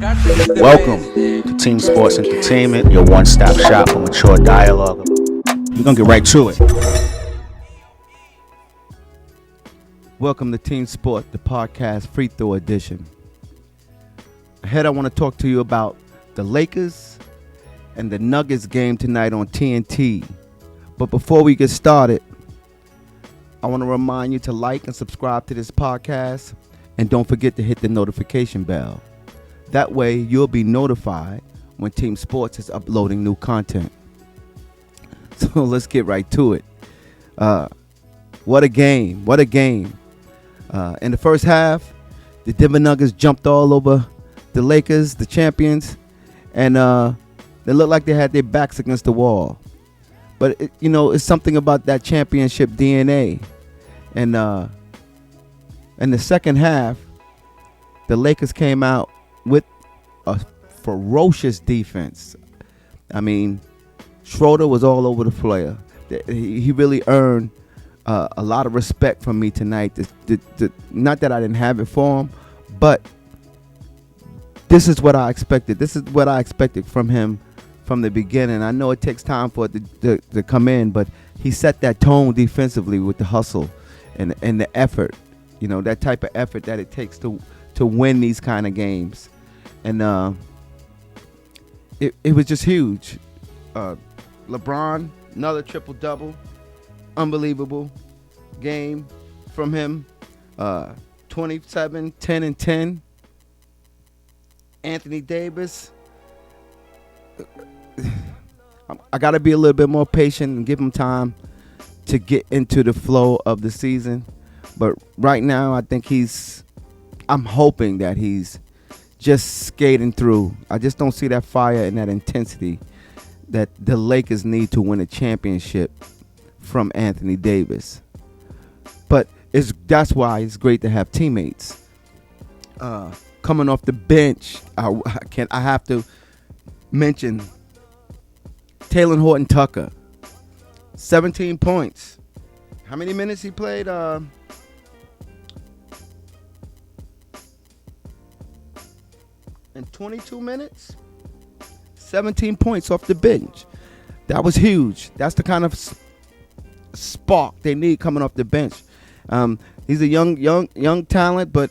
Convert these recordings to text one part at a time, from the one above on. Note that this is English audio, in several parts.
Welcome to Team Sports Entertainment, your one-stop shop for mature dialogue. We're gonna get right to it. Welcome to Team Sport, the podcast free throw edition. Ahead, I want to talk to you about the Lakers and the Nuggets game tonight on TNT. But before we get started, I want to remind you to like and subscribe to this podcast, and don't forget to hit the notification bell. That way, you'll be notified when Team Sports is uploading new content. So let's get right to it. What a game. What a game. In the first half, the Denver Nuggets jumped all over the Lakers, the champions, and they looked like they had their backs against the wall. But, it's something about that championship DNA. And in the second half, the Lakers came out with a ferocious defense. I mean, Schroeder was all over the player. He really earned a lot of respect from me tonight. Not that I didn't have it for him, but this is what I expected. This is what I expected from him from the beginning. I know it takes time for it to come in, but he set that tone defensively with the hustle and the effort. That type of effort that it takes to win these kind of games. And it was just huge. LeBron, another triple-double. Unbelievable game from him. 27, 10, and 10. Anthony Davis. I got to be a little bit more patient and give him time to get into the flow of the season. But right now, I think I'm hoping that he's just skating through. I just don't see that fire and that intensity that the Lakers need to win a championship from Anthony Davis. But that's why it's great to have teammates. Coming off the bench, I have to mention Taylor Horton Tucker. 17 points. How many minutes he played? In 22 minutes, 17 points off the bench. That was huge. That's the kind of spark they need coming off the bench. He's a young talent, but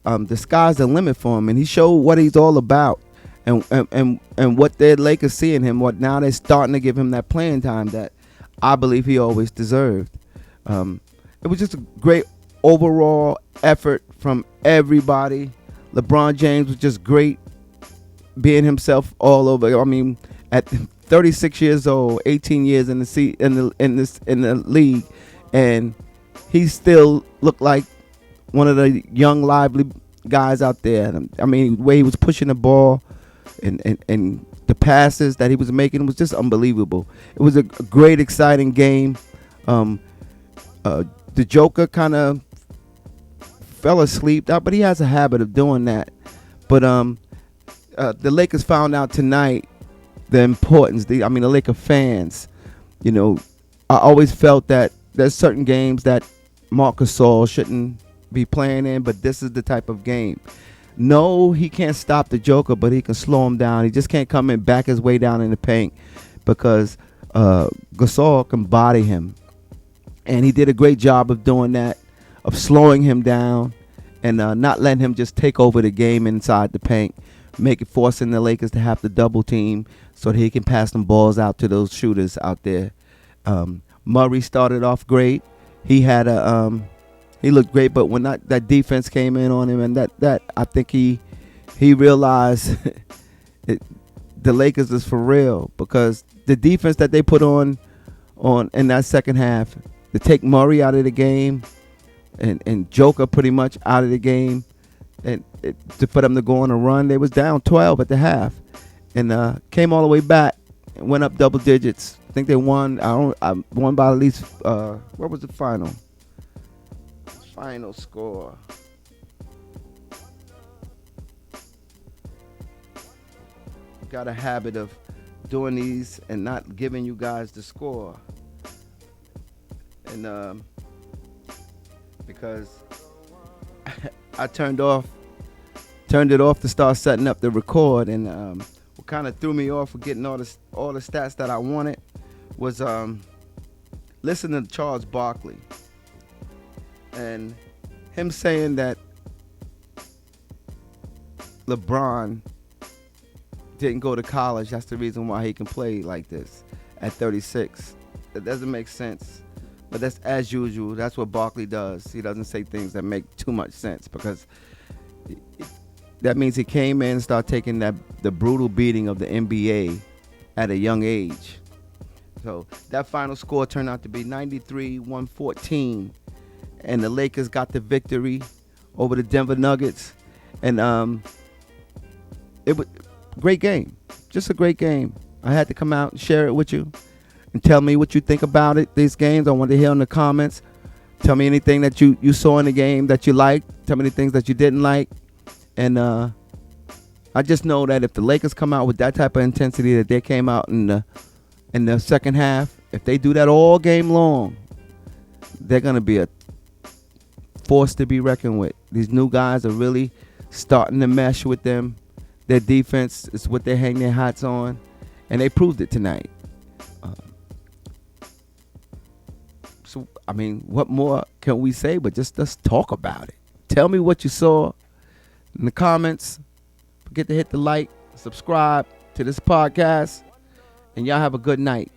the sky's the limit for him, and he showed what he's all about, and what their Lakers see in him. What now they're starting to give him that playing time that I believe he always deserved. It was just a great overall effort from everybody. LeBron James was just great, being himself all over. I mean, at 36 years old, 18 years in the league, and he still looked like one of the young, lively guys out there. I mean, the way he was pushing the ball and the passes that he was making was just unbelievable. It was a great, exciting game. The Joker kind of fell asleep, but he has a habit of doing that. But the Lakers found out tonight the importance. The Laker fans, I always felt that there's certain games that Marc Gasol shouldn't be playing in, but this is the type of game. No, he can't stop the Joker, but he can slow him down. He just can't come and back his way down in the paint because Gasol can body him. And he did a great job of doing that, of slowing him down and not letting him just take over the game inside the paint, forcing the Lakers to have to double team so that he can pass them balls out to those shooters out there. Murray started off great. He had he looked great, but when that defense came in on him, and that I think he realized the Lakers is for real, because the defense that they put on in that second half to take Murray out of the game and Joker pretty much out of the game, and for them to go on a run. They was down 12 at the half and came all the way back and went up double digits. I think they won. I won by at least. What was the final? Final score. Got a habit of doing these and not giving you guys the score. And because I turned off turned it off to start setting up the record, and what kind of threw me off for getting all the stats that I wanted was listening to Charles Barkley and him saying that LeBron didn't go to college. That's the reason why he can play like this at 36. That doesn't make sense. But that's as usual. That's what Barkley does. He doesn't say things that make too much sense, because that means he came in and started taking the brutal beating of the NBA at a young age. So that final score turned out to be 93-114, and the Lakers got the victory over the Denver Nuggets. And it was a great game, just a great game. I had to come out and share it with you and tell me what you think about it. These games, I want to hear in the comments. Tell me anything that you saw in the game that you liked. Tell me the things that you didn't like. And I just know that if the Lakers come out with that type of intensity that they came out in the second half, if they do that all game long, they're going to be a force to be reckoned with. These new guys are really starting to mesh with them. Their defense is what they hang their hats on, and they proved it tonight. So, I mean, what more can we say but just let's talk about it. Tell me what you saw in the comments. Forget to hit the like, subscribe to this podcast, and y'all have a good night.